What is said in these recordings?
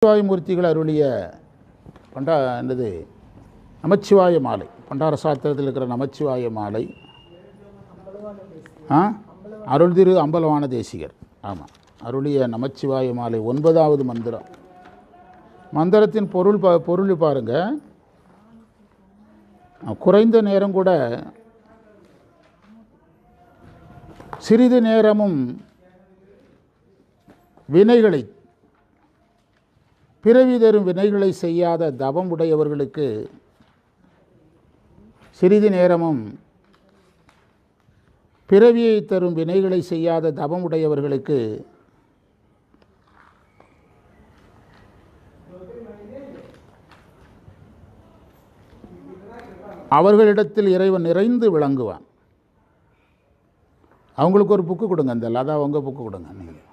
நமச்சிவாயமூர்த்திகள் அருளிய என்னது நமச்சிவாய மாலை, பண்டார சாத்திரத்தில் இருக்கிற நமச்சிவாய மாலை. அருள் திரு அம்பலவான தேசிகர் ஆமாம் அருளிய நமச்சிவாய மாலை 9வது மந்திரம். மந்திரத்தின் பொருள் பாருங்க. குறைந்த நேரம் கூட சிறிது நேரமும் வினைகளை பிறவி தரும் வினைகளை செய்யாத தவம் உடையவர்களுக்கு, சிறிது நேரமும் பிறவியை தரும் வினைகளை செய்யாத தவம் உடையவர்களுக்கு அவர்களிடத்தில் இறைவன் நிறைந்து விளங்குவான். அவங்களுக்கு ஒரு புக்கு கொடுங்க, அந்த லதா அவங்க புக்கு கொடுங்க. நீங்கள்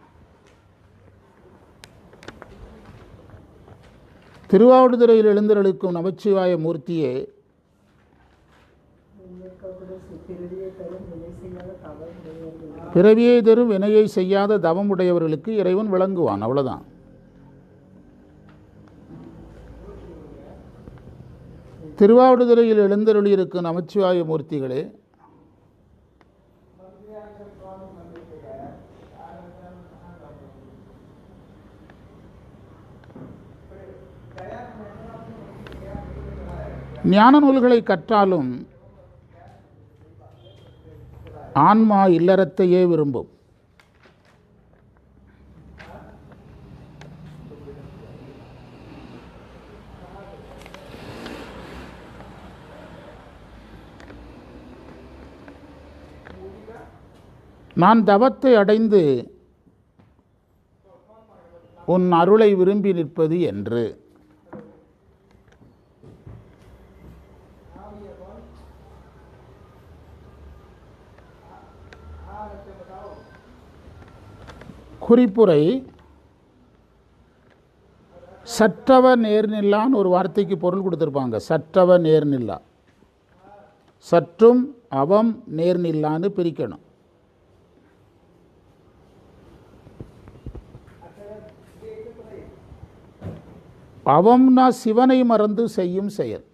திருவாவடுதுறையில் எழுந்தருளுக்கும் நமச்சிவாய மூர்த்தியே பிறவியை தரும் வினையை செய்யாத தவம் உடையவர்களுக்கு இறைவன் விளங்குவான். அவ்வளவுதான். திருவாவடுதுறையில் எழுந்தருளியிருக்கும் நமச்சிவாய மூர்த்திகளே, ஞான நூல்களை கற்றாலும் ஆன்மா இல்லறத்தையே விரும்பும். நான் தவத்தை அடைந்து உன் அருளை விரும்பி நிற்பது என்று குறிப்புரை. சற்றவ நேர்நில்லான்னு ஒரு வார்த்தைக்கு பொருள் கொடுத்துருப்பாங்க. சற்றவ நேர்நில்லா, சற்றும் அவம் நேர்நில்லான்னு பிரிக்கணும். அவம்னா சிவனை மறந்து செய்யும் செயல்.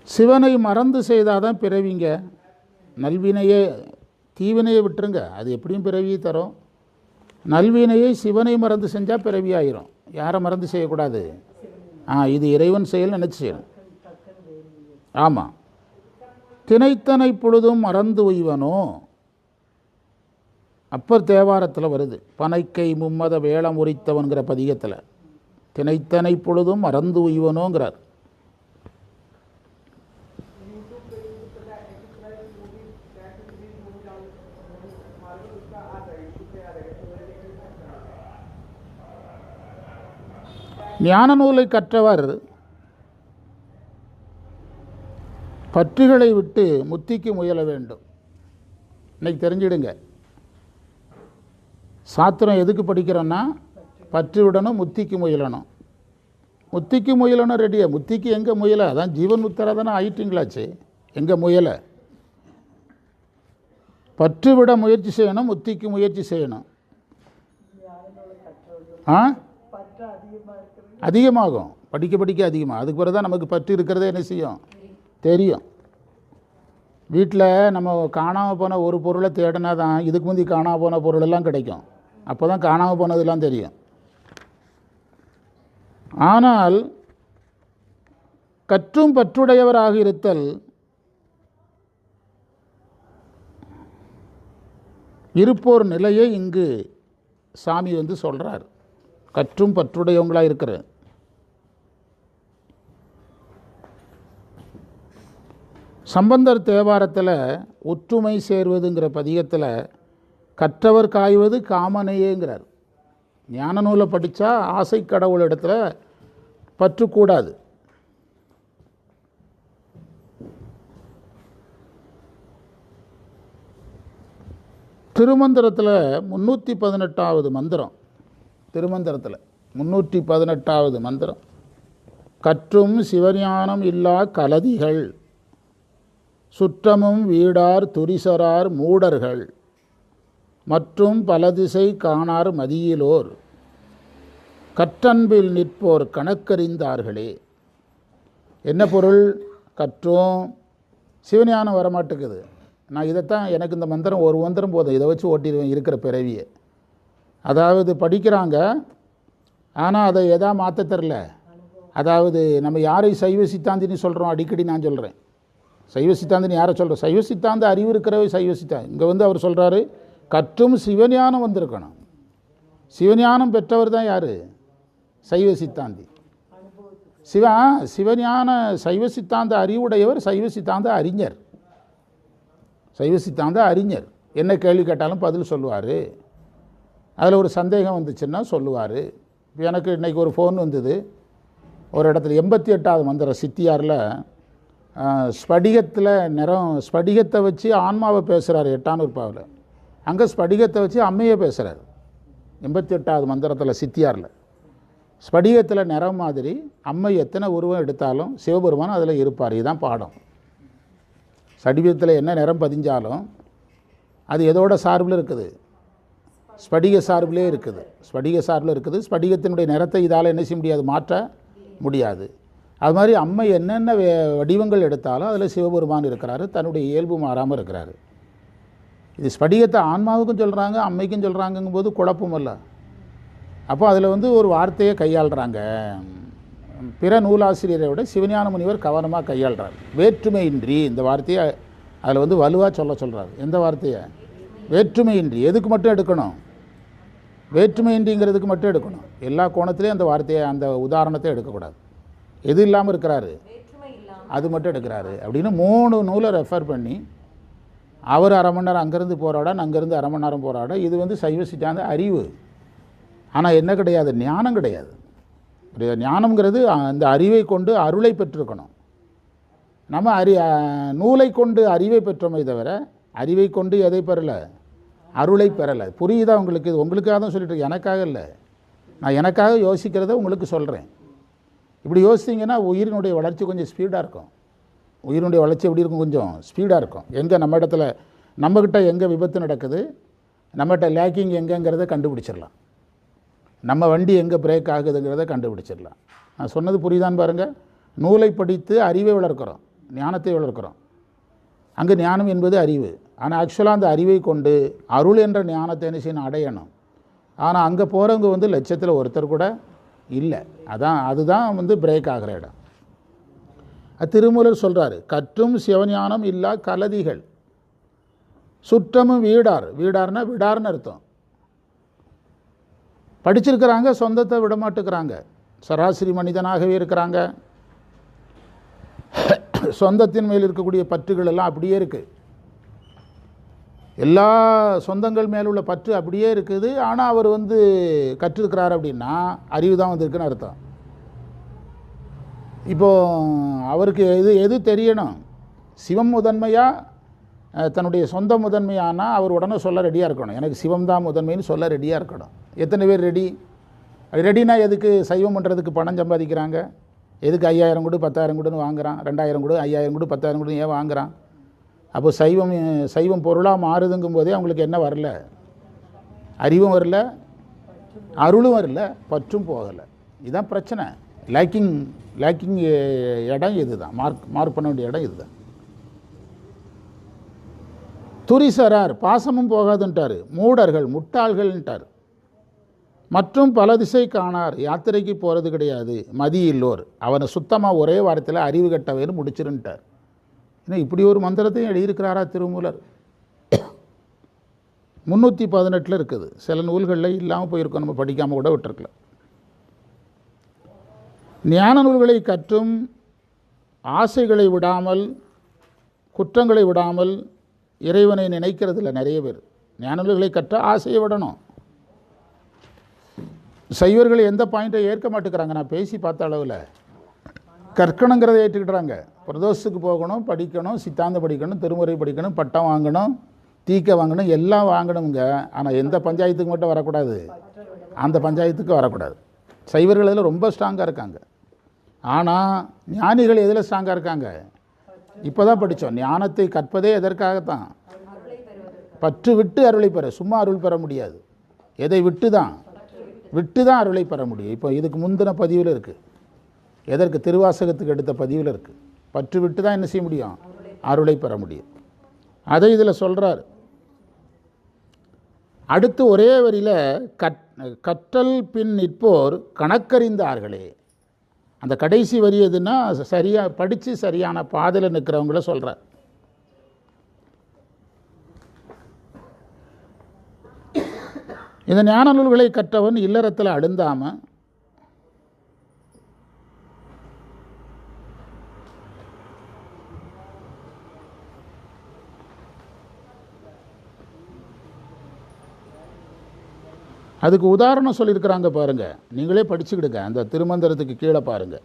சிவனை மறந்து செய்தாதான் பிறவிங்க. நல்வினையே, தீவினையை விட்டுருங்க, அது எப்படியும் பிறவியை தரும். நல்வினையை சிவனை மறந்து செஞ்சால் பிறவி ஆயிரும். யாரை மறந்து செய்யக்கூடாது? இது இறைவன் செயல் நினச்சி செய்யணும். ஆமாம். தினைத்தனை பொழுதும் மறந்து உய்வனோ, அப்பர் தேவாரத்தில் வருது. பனைக்கை மும்மத வேளம் உரித்தவன்கிற பதிகத்தில் தினைத்தனை பொழுதும் மறந்து உய்வனோங்கிறார். ஞான நூலை கற்றவர் பற்றுகளை விட்டு முத்திக்கு முயல வேண்டும். இன்னைக்கு தெரிஞ்சிடுங்க, சாத்திரம் எதுக்கு படிக்கிறோன்னா பற்று விடணும், முத்திக்கு முயலணும். முத்திக்கு முயலணும் ரெடியா? முத்திக்கு எங்கே முயலை? அதான் ஜீவன் முத்தராக தானே ஆயிட்டீங்களாச்சு. எங்கே முயலை? பற்று விட முயற்சி செய்யணும், முத்திக்கு முயற்சி செய்யணும். அதிகமாகும், படிக்க படிக்க அதிகமாக. அதுக்கு பிறகு தான் நமக்கு பற்று இருக்கிறதே என்ன செய்யும் தெரியும். வீட்டில் நம்ம காணாமல் போன ஒரு பொருளை தேடினா தான் இதுக்கு முந்தி காணாமல் போன பொருளெல்லாம் கிடைக்கும். அப்போ தான் காணாமல் போனதெல்லாம் தெரியும். ஆனால் கற்றும் பற்றுடையவராக இருத்தல் இருப்போர் நிலையை இங்கு சாமி சொல்கிறார். கற்றும் பற்றுடையவங்களாக இருக்கிற சம்பந்தர் தேவாரத்தில் ஒற்றுமை சேர்வதுங்கிற பதிகத்தில் கற்றவர் காய்வது காமனையேங்கிறார். ஞான நூலை படித்தா ஆசை கடவுள் இடத்துல பற்றுக்கூடாது. திருமந்திரத்தில் 318வது மந்திரம். திருமந்திரத்தில் 318வது மந்திரம். கற்றும் சிவஞானம் இல்லா கலதிகள் சுற்றமும் வீடார் துரிசரார் மூடர்கள் மற்றும் பலதிசை காணார் மதியிலோர் கற்றன்பில் நிற்போர் கணக்கறிந்தார்களே. என்ன பொருள்? கற்றும் சிவஞானம் வரமாட்டேங்குது. நான் இதைத்தான், எனக்கு இந்த மந்திரம் ஒரு மந்திரம் போதும், இதை வச்சு ஓட்டிடுவேன் இருக்கிற பிறவியை. அதாவது படிக்கிறாங்க, ஆனால் அதை எதா மாற்ற தெரில. அதாவது நம்ம யாரை சைவ சித்தாந்தின்னு சொல்கிறோம், அடிக்கடி நான் சொல்கிறேன். சைவ சித்தாந்தின்னு யாரை சொல்கிறோம்? சைவ சித்தாந்த அறிவு இருக்கிறவே சைவ சித்தாந்தம். இங்கே வந்து அவர் சொல்கிறாரு, கற்றும் சிவஞானம் வந்திருக்கணும். சிவஞானம் பெற்றவர் தான் யார்? சைவ சித்தாந்தி. சிவஞான சைவ சித்தாந்த அறிவுடையவர் சைவ சித்தாந்த அறிஞர். சைவ சித்தாந்த அறிஞர் என்ன கேள்வி கேட்டாலும் பதில் சொல்லுவார். அதில் ஒரு சந்தேகம் வந்துச்சுன்னா சொல்லுவார். எனக்கு இன்றைக்கி ஒரு ஃபோன் வந்தது. ஒரு இடத்துல 88வது மந்திரம் சித்தியாரில் ஸ்படிகத்தில் ஸ்படிகத்தை வச்சு ஆன்மாவை பேசுகிறார் 8ஆம் நூற்பாவில். அங்கே ஸ்படிகத்தை வச்சு அம்மையை பேசுகிறார் 88வது மந்திரத்தில் சித்தியாரில். ஸ்படிகத்தில் நிறம் மாதிரி அம்மை எத்தனை உருவம் எடுத்தாலும் சிவபெருமான் அதில் இருப்பார். இதுதான் பாடம். ஸ்படிகத்தில் என்ன நிறம் பதிஞ்சாலும் அது எதோட சார்பில் இருக்குது? ஸ்படிக சார்பிலே இருக்குது. ஸ்படிக சார்பில் இருக்குது. ஸ்படிகத்தினுடைய நிறத்தை இதால் என்ன செய்ய முடியாது? மாற்ற முடியாது. அது மாதிரி அம்மை என்னென்ன வடிவங்கள் எடுத்தாலும் அதில் சிவபெருமான் இருக்கிறாரு, தன்னுடைய இயல்பு மாறாமல் இருக்கிறாரு. இது ஸ்படிகத்தை ஆன்மாவுக்கும் சொல்கிறாங்க, அம்மைக்கும் சொல்கிறாங்கங்கும் போது குழப்பம் இல்லை. அப்போ அதில் வந்து ஒரு வார்த்தையை கையாளுறாங்க. பிற நூலாசிரியரை விட சிவஞான முனிவர் கவனமாக கையாளுறார். வேற்றுமையின்றி இந்த வார்த்தையை அதில் வந்து வலுவாக சொல்கிறார். எந்த வார்த்தையை? வேற்றுமையின்றி. எதுக்கு மட்டும் எடுக்கணும்? வேற்றுமையின்றிங்கிறதுக்கு மட்டும் எடுக்கணும். எல்லா கோணத்துலேயும் அந்த வார்த்தையை, அந்த உதாரணத்தை எடுக்கக்கூடாது. எது இல்லாமல் இருக்கிறாரு அது மட்டும் எடுக்கிறாரு அப்படின்னு 3 நூலை ரெஃபர் பண்ணி அவர் அரை மணி நேரம் அங்கேருந்து போராட, அங்கேருந்து அரை மணி நேரம் போராட. இது வந்து சைவ சித்தாந்த அறிவு. ஆனால் என்ன கிடையாது? ஞானம் கிடையாது. ஞானம்ங்கிறது அந்த அறிவை கொண்டு அருளை பெற்றிருக்கணும். நம்ம நூலை கொண்டு அறிவை பெற்றோமே தவிர அறிவை கொண்டு எதை பெறலை? அருளை பெறலை. புரியுதா உங்களுக்கு? இது உங்களுக்காக தான் சொல்லிட்டு, எனக்காக இல்லை. நான் எனக்காக யோசிக்கிறத உங்களுக்கு சொல்கிறேன். இப்படி யோசிச்சிங்கன்னா உயிரினுடைய வளர்ச்சி கொஞ்சம் ஸ்பீடாக இருக்கும். உயிரினுடைய வளர்ச்சி எப்படி இருக்கும்? கொஞ்சம் ஸ்பீடாக இருக்கும். எங்கே நம்ம இடத்துல, நம்மக்கிட்ட எங்கே விபத்து நடக்குது, நம்மகிட்ட லேக்கிங் எங்கேங்கிறத கண்டுபிடிச்சிடலாம். நம்ம வண்டி எங்கே பிரேக் ஆகுதுங்கிறத கண்டுபிடிச்சிடலாம். நான் சொன்னது புரியுதான்னு பாருங்கள். நூலை படித்து அறிவை வளர்க்குறோம், ஞானத்தை வளர்க்குறோம். அங்கே ஞானம் என்பது அறிவு. ஆனால் ஆக்சுவலாக அந்த அறிவை கொண்டு அருள் என்ற ஞானத்தை என்ன செய்யணும்? அடையணும். ஆனால் அங்கே போகிறவங்க வந்து லட்சத்தில் ஒருத்தர் கூட இல்லை. அதுதான் வந்து பிரேக் ஆகிற இடம். திருமூலர் சொல்கிறாரு, கற்றும் சிவஞானம் இல்லா கலதிகள் சுற்றமும் வீடார். வீடார்னா விடார்னு அர்த்தம். படிச்சிருக்கிறாங்க, சொந்தத்தை விடமாட்டுக்கிறாங்க. சராசரி மனிதனாகவே இருக்கிறாங்க. சொந்தத்தின் மேல் இருக்கக்கூடிய பற்றுகள் எல்லாம் அப்படியே இருக்குது. எல்லா சொந்தங்கள் மேல் உள்ள பற்று அப்படியே இருக்குது. ஆனால் அவர் வந்து கற்றிருக்கிறார் அப்படின்னா அறிவு தான் வந்திருக்குன்னு அர்த்தம். இப்போது அவருக்கு எது தெரியணும்? சிவம் முதன்மையாக தன்னுடைய சொந்த முதன்மையானால் அவர் உடனே சொல்ல ரெடியாக இருக்கணும். எனக்கு சிவம் தான் முதன்மைன்னு சொல்ல ரெடியாக இருக்கணும். எத்தனை பேர் ரெடி? ரெடினா எதுக்கு? சைவம் பண்ணுறதுக்கு பணம் சம்பாதிக்கிறாங்க. எதுக்கு 5000 கொடு 10,000 கொடுன்னு வாங்குகிறான், 2000 கொடு 5000 கொடு 10,000 கொடுன்னு ஏன் வாங்குகிறான்? அப்போ சைவம் பொருளாக மாறுதுங்கும் போதே அவங்களுக்கு என்ன வரல? அறிவும் வரல, அருளும் வரல, பற்றும் போகலை. இதுதான் பிரச்சனை. லேக்கிங் இடம் இது தான். மார்க் பண்ண வேண்டிய இடம் இது தான். துரிசரார் பாசமும் போகாதுன்ட்டார். மூடர்கள் முட்டாள்கள்ன்ட்டார். மற்றும் பல திசை காணார். யாத்திரைக்கு போகிறது கிடையாது. மதி இல்லோர் அவனை சுத்தமாக ஒரே வாரத்தில் அறிவு கட்டவேன்னு முடிச்சிருன்ட்டார். ஏன்னா இப்படி ஒரு மந்திரத்தையும் எழுதியிருக்கிறாரா திருமூலர்? 318 இருக்குது. சில நூல்களில் இல்லாமல் போயிருக்கோம், நம்ம படிக்காமல் கூட விட்டுருக்கலாம். ஞான நூல்களை கற்றும் ஆசைகளை விடாமல், குற்றங்களை விடாமல் இறைவனை நினைக்கிறது இல்லை நிறைய பேர். ஞான நூல்களை கற்ற ஆசையை விடணும். சைவர்கள் எந்த பாயிண்ட்டை ஏற்க மாட்டேங்கிறாங்க. நான் பேசி பார்த்த அளவில் கற்கணுங்கிறத ஏற்றுக்கிட்டுறாங்க. பிரதோஷத்துக்கு போகணும், படிக்கணும், சித்தாந்தம் படிக்கணும், திருமுறை படிக்கணும், பட்டம் வாங்கணும், தீக்க வாங்கணும், எல்லாம் வாங்கணுங்க. ஆனால் எந்த பஞ்சாயத்துக்கு மட்டும் வரக்கூடாது? அந்த பஞ்சாயத்துக்கு வரக்கூடாது. சைவர்கள் இதில் ரொம்ப ஸ்ட்ராங்காக இருக்காங்க. ஆனால் ஞானிகள் எதில் ஸ்ட்ராங்காக இருக்காங்க? இப்போ தான் படித்தோம். ஞானத்தை கற்பதே எதற்காகத்தான்? பற்று விட்டு அருளை பெற. சும்மா அருள் பெற முடியாது. எதை விட்டு தான்? விட்டு தான் அருளை பெற முடியும். இப்போ இதுக்கு முந்தின பதிவில் இருக்குது, எதற்கு திருவாசகத்துக்கு எடுத்த பதிவில் இருக்குது. பற்று விட்டு தான் என்ன செய்ய முடியும்? அருளை பெற முடியும். அதை இதில் சொல்கிறார். அடுத்து ஒரே வரியில் கற்றல் பின் நிற்போர் கணக்கறிந்தார்களே. அந்த கடைசி வரி எதுன்னா சரியாக படித்து சரியான பாதையில் நிற்கிறவங்கள சொல்கிறார். இந்த ஞான நூல்களை கற்றவன் இல்லறத்தில் அழுந்தாமல் அதுக்கு உதாரணம் சொல்லியிருக்கிறாங்க பாருங்கள். நீங்களே படிச்சுக்கிடுங்க, அந்த திருமந்திரத்துக்கு கீழே பாருங்கள்.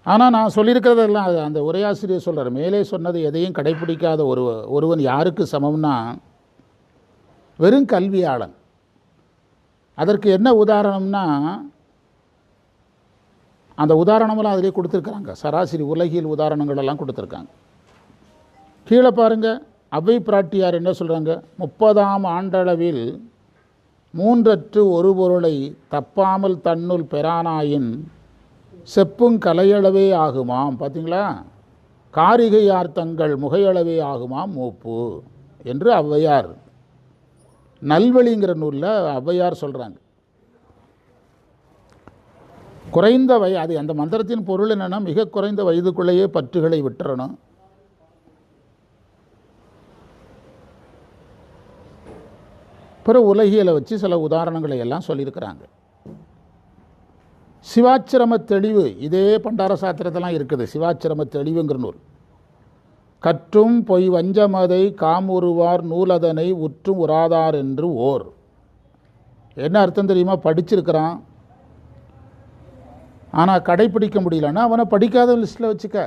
ஆனால் நான் சொல்லியிருக்கிறதெல்லாம் அந்த உரையாசிரியர் சொல்கிறார், மேலே சொன்னது எதையும் கடைப்பிடிக்காத ஒருவன் யாருக்கு சமம்னா வெறும் கல்வியாளன். அதற்கு என்ன உதாரணம்னா அந்த உதாரணமெல்லாம் அதிலே கொடுத்துருக்குறாங்க. சராசரி உலகியல் உதாரணங்கள் எல்லாம் கொடுத்துருக்காங்க. கீழே பாருங்கள், அவ்வை பிராட்டியார் என்ன சொல்கிறாங்க? 30ஆம் ஆண்டளவில் மூன்றற்று ஒரு பொருளை தப்பாமல் தன்னுள் பெறானாயின் செப்புங் கலையளவே ஆகுமாம். பார்த்தீங்களா? காரிகையார் தங்கள் முகையளவே ஆகுமாம் மூப்பு என்று ஔவையார் நல்வழிங்கிற நூலில் ஔவையார் சொல்கிறாங்க. குறைந்த அது அந்த மந்திரத்தின் பொருள் என்னென்னா, மிக குறைந்த வயதுக்குள்ளேயே பற்றுகளை விட்டுறணும். பிற உலகியலை வச்சு சில உதாரணங்களை எல்லாம் சொல்லியிருக்கிறாங்க. சிவாச்சிரம தெளிவு, இதே பண்டார சாத்திரத்தெல்லாம் இருக்குது. சிவாச்சிரம தெளிவுங்கிற நூல். கற்றும் பொய் வஞ்சமதை காமுறுவார் நூலதனை உற்றும் உராதார் என்று ஓர். என்ன அர்த்தம் தெரியுமா? படிச்சிருக்கிறான், ஆனால் கடைப்பிடிக்க முடியலன்னா அவனை படிக்காத லிஸ்ட்டில் வச்சுக்க.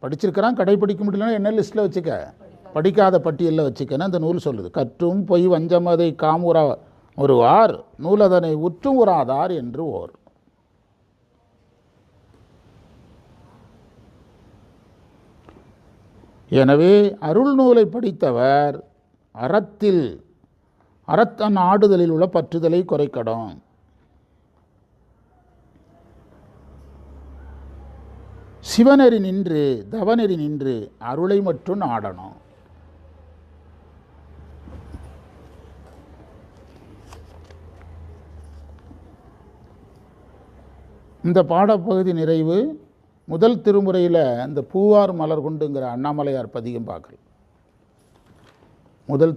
படிச்சிருக்கிறான், கடைப்பிடிக்க முடியலன்னா என்ன லிஸ்ட்டில் வச்சுக்க? படிக்காத பட்டியலில் வச்சுக்கன்னு அந்த நூல் சொல்லுது. கற்றும் பொய் வஞ்சமதை காமுறா ஒருவார் நூலதனை உற்றும் உராதார் என்று ஓர். எனவே அருள் நூலை படித்தவர் அறத்தன் ஆடுதலில் உள்ள பற்றுதலை குறைக்கடும். சிவனெறி நின்று தவநெறி நின்று அருளை மற்றும் நாடணும். இந்த பாடப்பகுதி நிறைவு. முதல் திருமுறையில் இந்த பூவார் மலர் கொண்டுங்கிற அண்ணாமலையார் பதிகம் பார்க்கலாம். முதல்